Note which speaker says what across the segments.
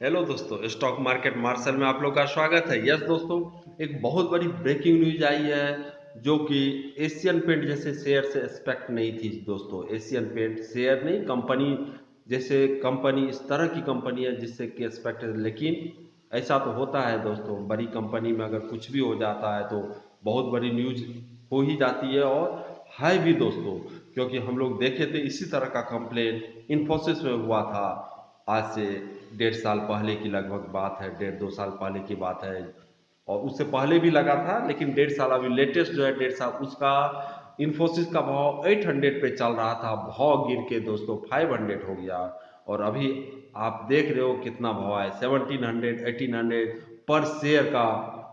Speaker 1: Hello दोस्तों, stock market martial में आप लोग का स्वागत है। यस दोस्तों, एक बहुत बड़ी ब्रेकिंग न्यूज आई है जो कि एशियन पेंट जैसे शेयर से एक्सपेक्ट नहीं थी दोस्तों। एशियन पेंट शेयर नहीं, कंपनी जैसे कंपनी इस तरह की कंपनी है जिससे कि एक्सपेक्ट है, लेकिन ऐसा तो होता है दोस्तों। बड़ी कंपनी में अगर कुछ भी हो जाता है तो बहुत बड़ी न्यूज हो ही जाती है और है भी दोस्तों। क्योंकि हम लोग देखे थे इसी तरह का कंप्लेन इन्फोसिस में हुआ था। आज से 1.5 साल पहले की लगभग बात है, 1.5-2 साल पहले की बात है। और उससे पहले भी लगा था, लेकिन 1.5 साल अभी लेटेस्ट जो है 1.5 साल उसका इन्फोसिस का भाव 800 पे चल रहा था। भाव गिर के दोस्तों 500 हो गया। और अभी आप देख रहे हो कितना भाव है, 1700 1800 पर शेयर का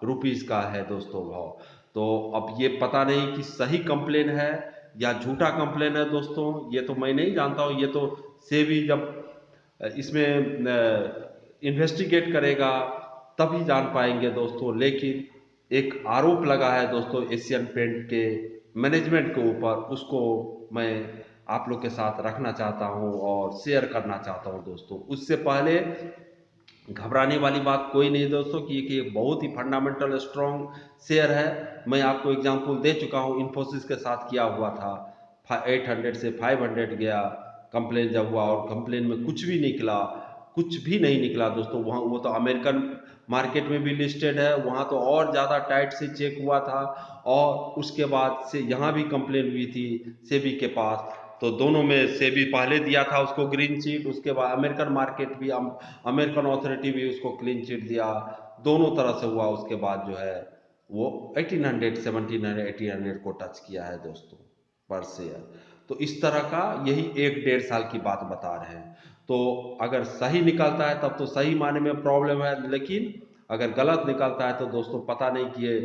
Speaker 1: रुपीज का है दोस्तों भाव। तो अब ये पता नहीं कि सही कंप्लेन है या झूठा कंप्लेन है दोस्तों, ये तो मैं नहीं जानता हूँ। ये तो सेबी जब इसमें इन्वेस्टिगेट करेगा तभी जान पाएंगे दोस्तों। लेकिन एक आरोप लगा है दोस्तों एशियन पेंट के मैनेजमेंट के ऊपर, उसको मैं आप लोग के साथ रखना चाहता हूं और शेयर करना चाहता हूं दोस्तों। उससे पहले घबराने वाली बात कोई नहीं दोस्तों कि ये बहुत ही फंडामेंटल स्ट्रॉन्ग शेयर है। मैं आपको एग्जांपल दे चुका हूं, इन्फोसिस के साथ किया हुआ था। 800 से 500 गया कंप्लेन जब हुआ, और कंप्लेन में कुछ भी निकला, कुछ भी नहीं निकला दोस्तों। वहाँ वो तो अमेरिकन मार्केट में भी लिस्टेड है, वहाँ तो और ज़्यादा टाइट से चेक हुआ था। और उसके बाद से यहाँ भी कंप्लेन हुई थी सेबी के पास। तो दोनों में सेबी पहले दिया था उसको ग्रीन चीट, उसके बाद अमेरिकन मार्केट भी अमेरिकन अथॉरिटी भी उसको क्लीन चिट दिया। दोनों तरह से हुआ। उसके बाद जो है वो 1800 1700 1800 को टच किया है दोस्तों पर शेयर। तो इस तरह का यही 1-1.5 साल की बात बता रहे हैं। तो अगर सही निकलता है तब तो सही माने में प्रॉब्लम है, लेकिन अगर गलत निकलता है तो दोस्तों पता नहीं कि ये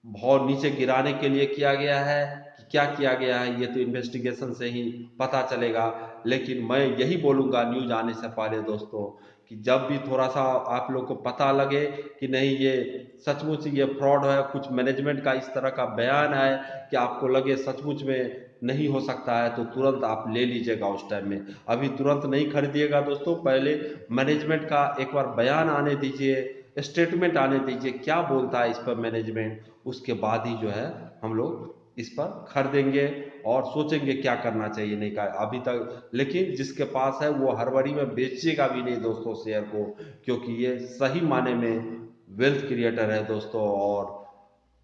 Speaker 1: भाव नीचे गिराने के लिए किया गया है कि क्या किया गया है, ये तो इन्वेस्टिगेशन से ही पता चलेगा। लेकिन मैं यही बोलूंगा न्यूज आने से पहले दोस्तों कि जब भी थोड़ा सा आप लोग को पता लगे कि नहीं ये सचमुच ये फ्रॉड है, कुछ मैनेजमेंट का इस तरह का बयान है कि आपको लगे सचमुच में नहीं हो सकता है, तो तुरंत आप ले लीजिएगा उस टाइम में। अभी तुरंत नहीं खरीदिएगा दोस्तों, पहले मैनेजमेंट का एक बार बयान आने दीजिए, स्टेटमेंट आने दीजिए, क्या बोलता है इस पर मैनेजमेंट। उसके बाद ही जो है हम लोग इस पर खरीदेंगे और सोचेंगे क्या करना चाहिए नहीं का अभी तक। लेकिन जिसके पास है वो हड़बड़ी में बेचेगा भी नहीं दोस्तों शेयर को, क्योंकि ये सही माने में वेल्थ क्रिएटर है दोस्तों। और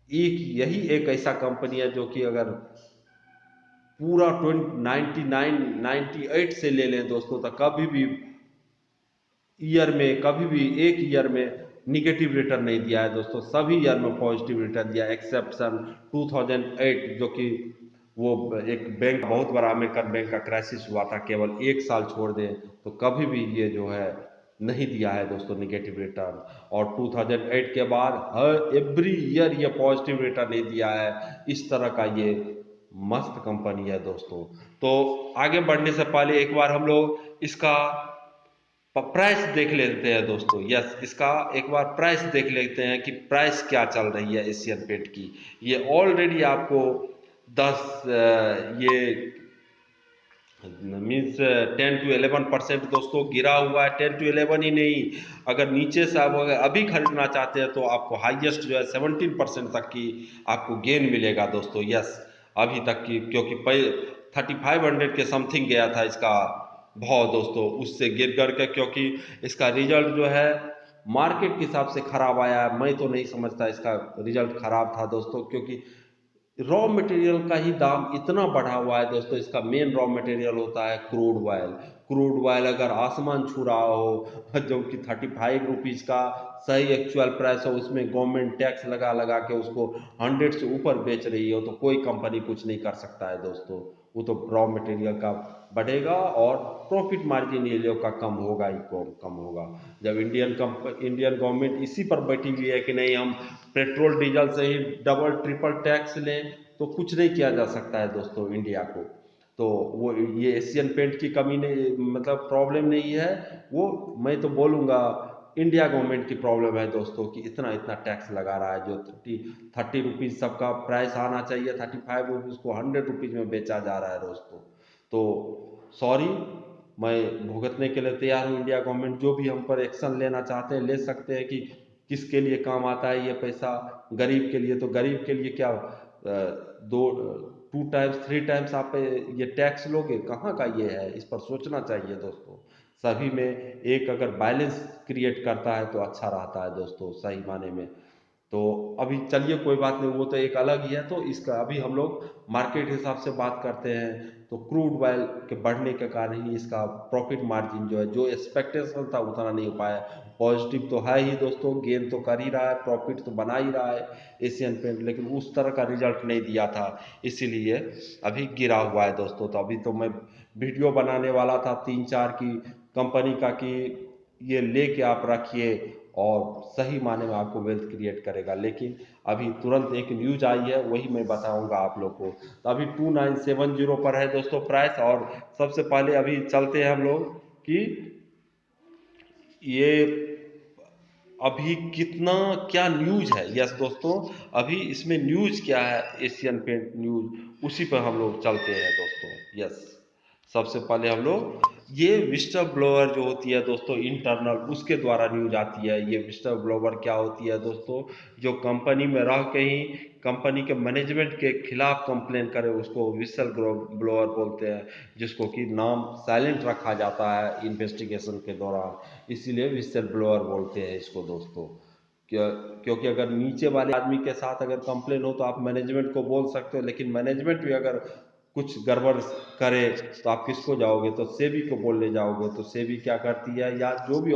Speaker 1: एक यही एक ऐसा कंपनी है जो कि अगर पूरा 99 98 से ले लें दोस्तों तो कभी भी ईयर में, कभी भी एक ईयर में निगेटिव रिटर्न नहीं दिया है दोस्तों। सभी ईयर में पॉजिटिव रिटर्न दिया, एक्सेप्शन 2008 जो कि वो एक बैंक बहुत बड़ा अमेरिकन बैंक का क्राइसिस हुआ था, केवल एक साल छोड़ दें तो कभी भी ये जो है नहीं दिया है दोस्तों निगेटिव रिटर्न। और 2008 के बाद हर एवरी ईयर ये पॉजिटिव रिटर्न नहीं दिया है। इस तरह का ये मस्त कंपनी है दोस्तों। तो आगे बढ़ने से पहले एक बार हम लोग इसका प्राइस देख लेते हैं दोस्तों। यस, इसका एक बार प्राइस देख लेते हैं कि प्राइस क्या चल रही है एशियन पेंट की। ये ऑलरेडी आपको 10 ये मीन्स 10 to 11% दोस्तों गिरा हुआ है। 10 to 11 ही नहीं, अगर नीचे से आप अगर अभी खरीदना चाहते हैं तो आपको हाईएस्ट जो है 17% तक की आपको गेन मिलेगा दोस्तों। यस, अभी तक की, क्योंकि 3500 के समथिंग गया था इसका भाव दोस्तों, उससे गिर करके, क्योंकि इसका रिजल्ट जो है मार्केट के हिसाब से खराब आया है। मैं तो नहीं समझता इसका रिजल्ट खराब था दोस्तों, क्योंकि रॉ मटेरियल का ही दाम इतना बढ़ा हुआ है दोस्तों। इसका मेन रॉ मटेरियल होता है क्रूड ऑयल। क्रूड ऑयल अगर आसमान छू रहा हो जो कि 35 रुपीज़ का सही एक्चुअल प्राइस हो, उसमें गवर्नमेंट टैक्स लगा लगा के उसको 100 से ऊपर बेच रही हो, तो कोई कंपनी कुछ नहीं कर सकता है दोस्तों। वो तो रॉ मटेरियल का बढ़ेगा और प्रॉफिट मार्जिन ये लोग का कम होगा ही कम होगा। जब इंडियन गवर्नमेंट इसी पर बैठी हुई है कि नहीं हम पेट्रोल डीजल से ही डबल ट्रिपल टैक्स लें, तो कुछ नहीं किया जा सकता है दोस्तों इंडिया को। तो वो ये एशियन पेंट की कमी नहीं, मतलब प्रॉब्लम नहीं है वो। मैं तो बोलूँगा इंडिया गवर्नमेंट की प्रॉब्लम है दोस्तों कि इतना इतना टैक्स लगा रहा है। जो 30 रुपीज़ सबका प्राइस आना चाहिए, 35 रुपीज़ को 100 रुपीज़ में बेचा जा रहा है दोस्तों। तो सॉरी, मैं भुगतने के लिए तैयार हूँ। इंडिया गवर्नमेंट जो भी हम पर एक्शन लेना चाहते हैं ले सकते हैं कि किसके लिए काम आता है ये पैसा, गरीब के लिए। तो गरीब के लिए क्या दो 2 टाइम्स 3 टाइम्स आप ये टैक्स लोगे, कहाँ का ये है, इस पर सोचना चाहिए दोस्तों। सभी में एक अगर बैलेंस क्रिएट करता है तो अच्छा रहता है दोस्तों, सही माने में। तो अभी चलिए कोई बात नहीं, वो तो एक अलग ही है। तो इसका अभी हम लोग मार्केट हिसाब से बात करते हैं। तो क्रूड ऑयल के बढ़ने के कारण ही इसका प्रॉफिट मार्जिन जो है, जो एक्सपेक्टेशन था उतना नहीं हो पाया। पॉजिटिव तो है ही दोस्तों, गेन तो कर ही रहा है, प्रॉफिट तो बना ही रहा है एशियन पेंट, लेकिन उस तरह का रिजल्ट नहीं दिया था, इसीलिए अभी गिरा हुआ है दोस्तों। तो अभी तो मैं वीडियो बनाने वाला था 3 4 की कंपनी का, कि ये लेके आप रखिए और सही माने में आपको वेल्थ क्रिएट करेगा। लेकिन अभी तुरंत एक न्यूज आई है, वही मैं बताऊंगा आप लोग को। तो अभी 2970 पर है दोस्तों प्राइस। और सबसे पहले अभी चलते हैं हम लोग कि ये अभी कितना क्या न्यूज है। यस दोस्तों, अभी इसमें न्यूज क्या है, एशियन पेंट न्यूज, उसी पर हम लोग चलते हैं दोस्तों। यस, सबसे पहले हम लोग ये विस्टर ब्लोअर जो होती है दोस्तों इंटरनल, उसके द्वारा न्यूज आती है। ये विस्टर ब्लोअर क्या होती है दोस्तों, जो कंपनी में रह के ही कंपनी के मैनेजमेंट के खिलाफ कंप्लेन करे, उसको विस्टल ब्लोअर बोलते हैं, जिसको कि नाम साइलेंट रखा जाता है इन्वेस्टिगेशन के दौरान, इसीलिए विस्टल ब्लोअर बोलते हैं इसको दोस्तों। क्योंकि अगर नीचे वाले आदमी के साथ अगर कंप्लेन हो तो आप मैनेजमेंट को बोल सकते हो, लेकिन मैनेजमेंट भी अगर कुछ गड़बड़ करे तो आप किसको जाओगे, तो सेबी को बोलने जाओगे। तो सेबी क्या करती है, या जो भी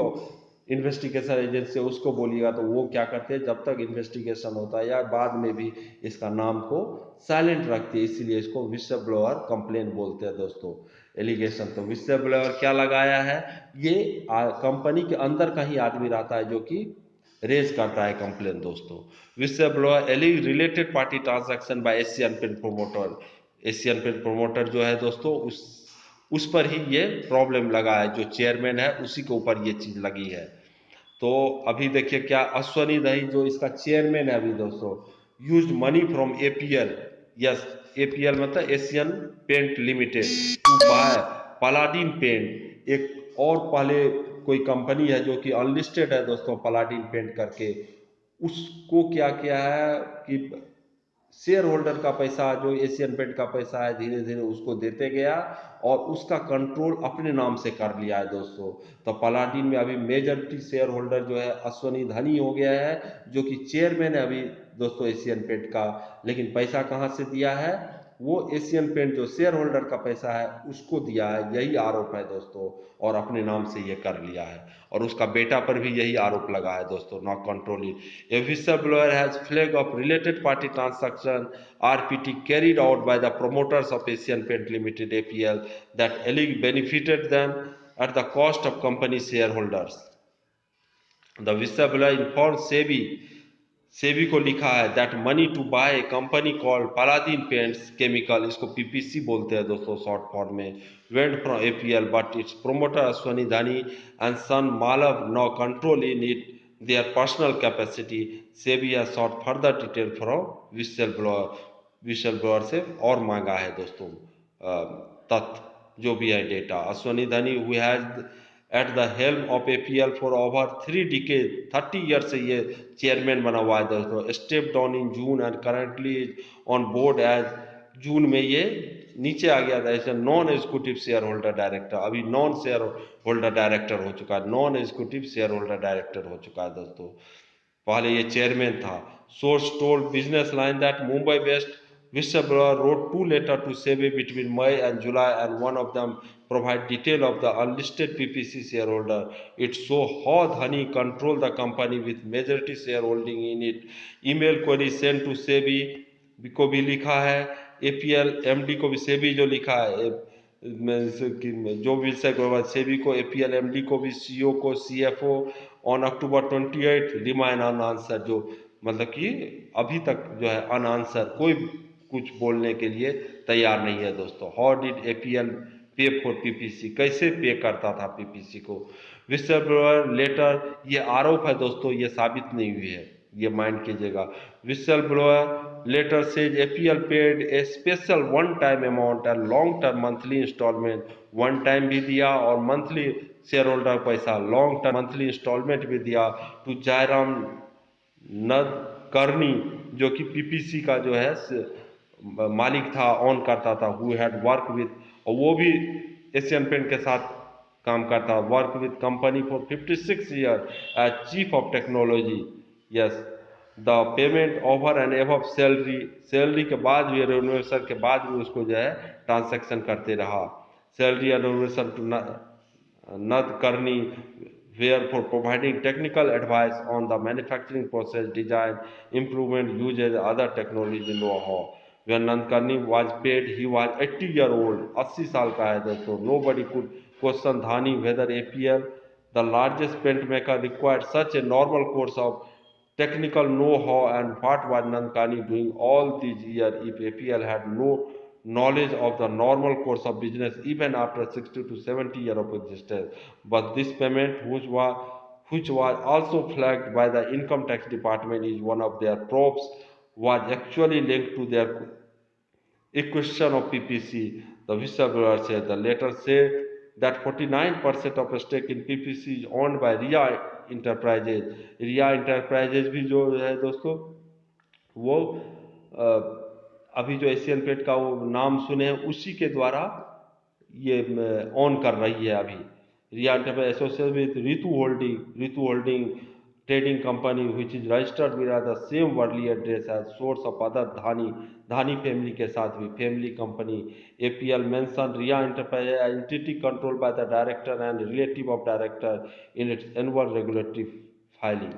Speaker 1: इन्वेस्टिगेशन एजेंसी है उसको बोलिएगा, तो वो क्या करते हैं, जब तक इन्वेस्टिगेशन होता है या बाद में भी इसका नाम को साइलेंट रखती है, इसीलिए इसको विस्टर ब्लोअर कंप्लेन बोलते हैं दोस्तों। एलिगेशन तो विस्टर ब्लोअर क्या लगाया है, ये कंपनी के अंदर का ही आदमी रहता है जो कि रेज करता है कंप्लेन दोस्तों। Whistleblower alleges related party transaction by Asian paint promoter. Asian paint promoter जो है दोस्तों, उस पर ही ये प्रॉब्लम लगा है, जो चेयरमैन है उसी के ऊपर ये चीज लगी है। तो अभी देखिए क्या अश्वनी दही जो इसका चेयरमैन है अभी दोस्तों, use money from APL. Yes, APL मतलब Asian paint limited, to buy Paladin paint. एक और पहले कोई कंपनी है जो कि अनलिस्टेड है दोस्तों, पलाडीन पेंट करके, उसको क्या किया है कि शेयर होल्डर का पैसा, जो एशियन पेंट का पैसा है, धीरे धीरे उसको देते गया और उसका कंट्रोल अपने नाम से कर लिया है दोस्तों। तो पलाडीन में अभी मेजॉरिटी शेयर होल्डर जो है अश्वनी धनी हो गया है, जो कि चेयरमैन है अभी दोस्तों एशियन पेंट का। लेकिन पैसा कहाँ से दिया है, वो एशियन पेंट जो शेयर होल्डर का पैसा है उसको दिया है, यही आरोप है दोस्तों। और अपने नाम से ये कर लिया है, और उसका बेटा पर भी यही आरोप लगा है दोस्तों, not controlling. A whistleblower has flagged of related party transaction RPT carried out by the promoters of Asian Paint Limited APL that allegedly benefited them at the cost of company shareholders. The whistleblower informed SEBI को लिखा है that money to buy company called Paladin paints chemical, इसको PPC बोलते हैं दोस्तों short form में, went from APL but its promoter Ashwani Dani and son Malav no control in it their personal capacity. SEBI has sought further detail from whistleblower से और मांगा है दोस्तों तथ्य जो भी है data. Ashwani Dani who has at the helm of APL for over 3 decades, 30 year से ये चेयरमैन बना हुआ है दोस्तों, step down in June and currently on board as, June में ये नीचे आ गया था ऐसे non executive shareholder director, अभी नॉन शेयर होल्डर डायरेक्टर हो चुका है, non executive shareholder director हो चुका है दोस्तों, पहले ये चेयरमैन था। Source told business line that Mumbai based whistleblower wrote 2 letters to SEBI between May and July, and one of them provide detail of the unlisted PPC shareholder. It show how Dhani control the company with majority shareholding in it. Email query sent to SEBI को भी लिखा है, APL MD को भी सेबी जो लिखा है जो विषय के बाद सेबी को, एपीएल एमडी को भी, सीईओ को, CFO on October 28 remain unanswered, जो मतलब कि अभी तक जो है अनआंसर, कोई कुछ बोलने के लिए तैयार नहीं है दोस्तों। हाउ डिड एपीएल पे फॉर पीपीसी, कैसे पे करता था पीपीसी को। विस्टरब्लोअर लेटर, ये आरोप है दोस्तों, ये साबित नहीं हुई है। ये माइंड कीजिएगा। Whistle blower letter says APL paid a special one time amount and long term monthly instalment, one time भी दिया और मंथली शेयर होल्डर पैसा लॉन्ग टर्म मंथली इंस्टॉलमेंट भी दिया टू जयराम नदकर्णी, जो कि पीपीसी का जो है मालिक था, ऑन करता था, हु हैड वर्क विद, और वो भी एशियन पेंट के साथ काम करता, work with company for 56 year as chief of technology. Yes, the payment over and above salary, salary के बाद भी, रेन्यूएशन के बाद भी उसको जो है ट्रांसैक्शन करते रहा। Salary and remuneration to Nadkarni, where for providing technical advice on the manufacturing process, design, improvement, usage, other technology know-how. When Nadkarni was paid, he was 80-year-old, 80 साल का है दोस्तों. Nobody could question Dhani whether APL, the largest paint maker, required such a normal course of technical know-how, and what was Nankani doing all these years if APL had no knowledge of the normal course of business even after 60 to 70 years of existence. But this payment, which was also flagged by the income tax department is one of their props, was actually linked to their acquisition of PPC. The whistleblower said the letter said that 49% of stake in PPC is owned by RIA Enterprises. RIA Enterprises भी जो है दोस्तों, वो अभी जो Asian paint का वो नाम सुने हैं उसी के द्वारा ये ऑन कर रही है अभी। Riya enterprise associate with Ritu holding trading company which is registered with the same worldly address as source of other Dhani family के साथ भी family company। APL mentioned RIA Enterprise entity controlled by the director and relative of director in its annual regulatory filing।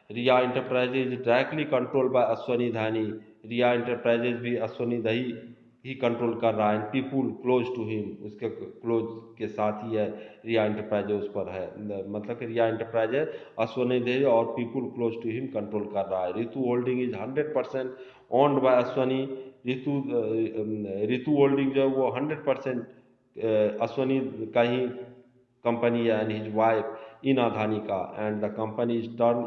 Speaker 1: RIA Enterprises is directly controlled by Ashwani Dhani। RIA Enterprises भी अश्वनी दही ही control कर रहा है। People close to him, उसके close के साथ ही है रिया enterprise उस पर है, मतलब कि रिया इंटरप्राइज अश्वनी दे और people close to him control कर रहा है। Ritu holding is 100% owned by Ashwani. Ritu holding जो है वो 100% अश्वनी का ही कंपनी है and his wife in Adani का, and the company is turn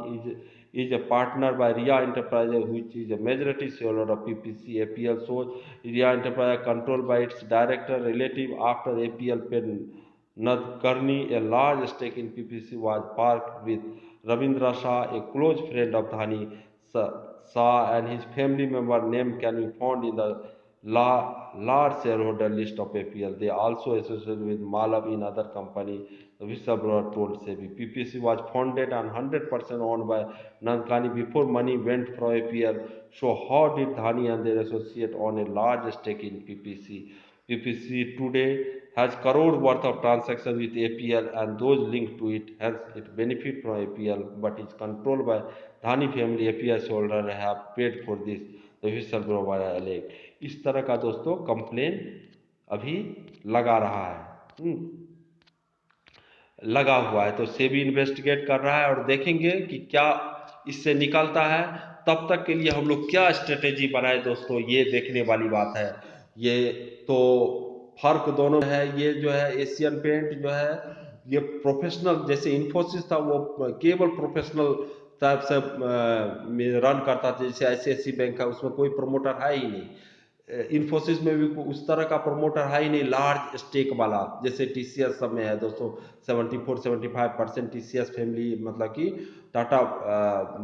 Speaker 1: is a partner by RIA Enterprises, which is a majority shareholder of PPC। APL shows RIA Enterprises controlled by its director relative after APL paid Nadkarni a large stake in PPC was parked with Ravindra Shah, a close friend of Dhani Shah, and his family member name can be found in the large shareholder list of APL. They also associated with Malav in other company, the whistleblower told SEBI. PPC was founded and 100% owned by Nankani before money went from APL. So how did Dhani and their associate own a large stake in PPC? PPC today has crore worth of transactions with APL and those linked to it. Hence, it benefit from APL, but is controlled by Dhani family। APL shareholder have paid for this, the whistleblower alleged। इस तरह का दोस्तों complain अभी लगा रहा है, लगा हुआ है। तो सेबी इन्वेस्टिगेट कर रहा है और देखेंगे कि क्या इससे निकलता है। तब तक के लिए हम लोग क्या स्ट्रेटेजी बनाए दोस्तों, ये देखने वाली बात है। ये तो फर्क दोनों है। ये जो है एशियन पेंट जो है ये प्रोफेशनल, जैसे इन्फोसिस था वो केवल प्रोफेशनल टाइप से रन करता था, जैसे ICICI बैंक है उसमें कोई प्रमोटर है ही नहीं। इन्फोसिस में भी उस तरह का प्रमोटर है ही नहीं लार्ज स्टेक वाला, जैसे TCS सब में है दोस्तों। 74-75% TCS फैमिली मतलब कि टाटा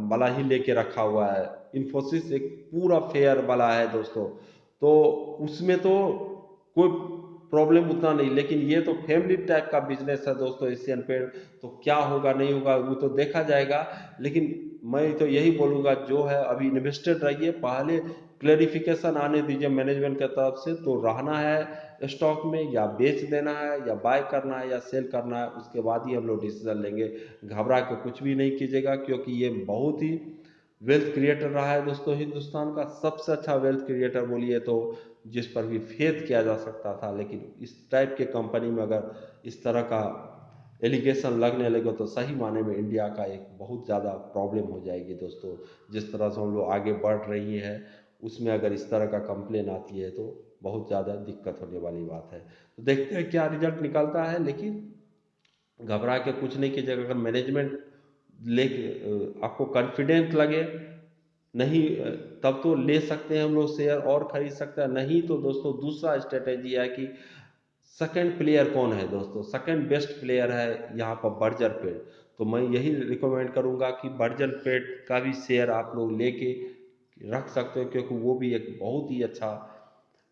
Speaker 1: वाला ही लेके रखा हुआ है। इन्फोसिस एक पूरा फेयर वाला है दोस्तों, तो उसमें तो कोई प्रॉब्लम उतना नहीं, लेकिन ये तो फैमिली टाइप का बिजनेस है दोस्तों एशियन पेंट। तो क्या होगा नहीं होगा वो तो देखा जाएगा, लेकिन मैं तो यही बोलूँगा जो है अभी इन्वेस्टेड रहिए, पहले क्लैरिफिकेशन आने दीजिए मैनेजमेंट की तरफ से, तो रहना है स्टॉक में या बेच देना है या बाय करना है या सेल करना है, उसके बाद ही हम लोग डिसीजन लेंगे। घबरा के कुछ भी नहीं कीजिएगा, क्योंकि ये बहुत ही वेल्थ क्रिएटर रहा है दोस्तों। हिंदुस्तान का सबसे अच्छा वेल्थ क्रिएटर बोलिए तो जिस पर भी फेथ किया जा सकता था, लेकिन इस टाइप के कंपनी में अगर इस तरह का एलिगेशन लगने लगे तो सही माने में इंडिया का एक बहुत ज़्यादा प्रॉब्लम हो जाएगी दोस्तों। जिस तरह से हम लोग आगे बढ़ रही है उसमें अगर इस तरह का कंप्लेन आती है तो बहुत ज़्यादा दिक्कत होने वाली बात है। तो देखते हैं क्या रिजल्ट निकलता है, लेकिन घबरा के कुछ नहीं कीजिएगा। अगर मैनेजमेंट लेके आपको कॉन्फिडेंस लगे नहीं तब तो ले सकते हैं हम लोग शेयर और खरीद सकते हैं, नहीं तो दोस्तों दूसरा स्ट्रेटेजी है कि सेकंड प्लेयर कौन है दोस्तों, सेकंड बेस्ट प्लेयर है यहाँ पर बर्जर पेट। तो मैं यही रिकमेंड करूँगा कि बर्जर पेट का भी शेयर आप लोग लेके रख सकते हो, क्योंकि वो भी एक बहुत ही अच्छा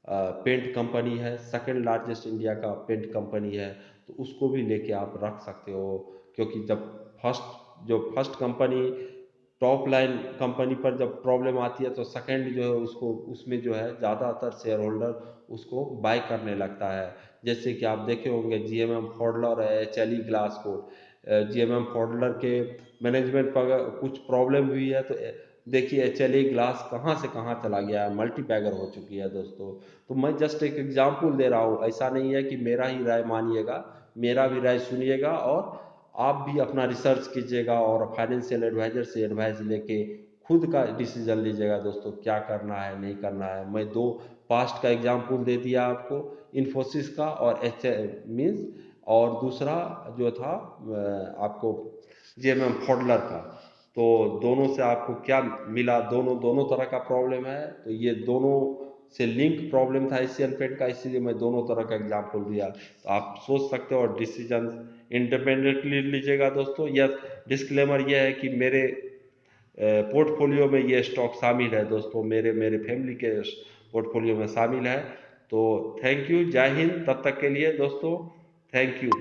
Speaker 1: पेंट कंपनी है, सेकंड लार्जेस्ट इंडिया का पेंट कंपनी है। तो उसको भी लेके आप रख सकते हो, क्योंकि जब first company top line company पर जब प्रॉब्लम आती है तो सेकंड जो है उसको उसमें जो है ज़्यादातर शेयर होल्डर उसको बाय करने लगता है। जैसे कि आप देखे होंगे जीएमएम फॉडलर है, एचएलई ग्लास कोड, जीएमएम फॉडलर के मैनेजमेंट पर अगर कुछ प्रॉब्लम हुई है तो देखिए एचएलई ग्लास कहाँ से कहाँ चला गया है, मल्टी बैगर हो चुकी है दोस्तों। तो मैं जस्ट एक एग्जांपल दे रहा हूँ, ऐसा नहीं है कि मेरा ही राय मानिएगा, मेरा भी राय सुनिएगा और आप भी अपना रिसर्च कीजिएगा और फाइनेंशियल एडवाइजर से एडवाइस लेके खुद का डिसीजन लीजिएगा दोस्तों, क्या करना है नहीं करना है। मैं दो पास्ट का एग्जांपल दे दिया आपको, इन्फोसिस का और एच मीन्स, और दूसरा जो था आपको जेएमएम फॉडलर का। तो दोनों से आपको क्या मिला, दोनों दोनों तरह का प्रॉब्लम है, तो ये दोनों से लिंक प्रॉब्लम था एशियन पेंट का, इसीलिए मैं दोनों तरह का एग्जांपल दिया। तो आप सोच सकते हो और डिसीजन इंडिपेंडेंटली लीजिएगा दोस्तों। यस, डिस्क्लेमर यह है कि मेरे पोर्टफोलियो में ये स्टॉक शामिल है दोस्तों, मेरे मेरे फैमिली के पोर्टफोलियो में शामिल है। तो थैंक यू, जय हिंद, तब तक के लिए दोस्तों, थैंक यू।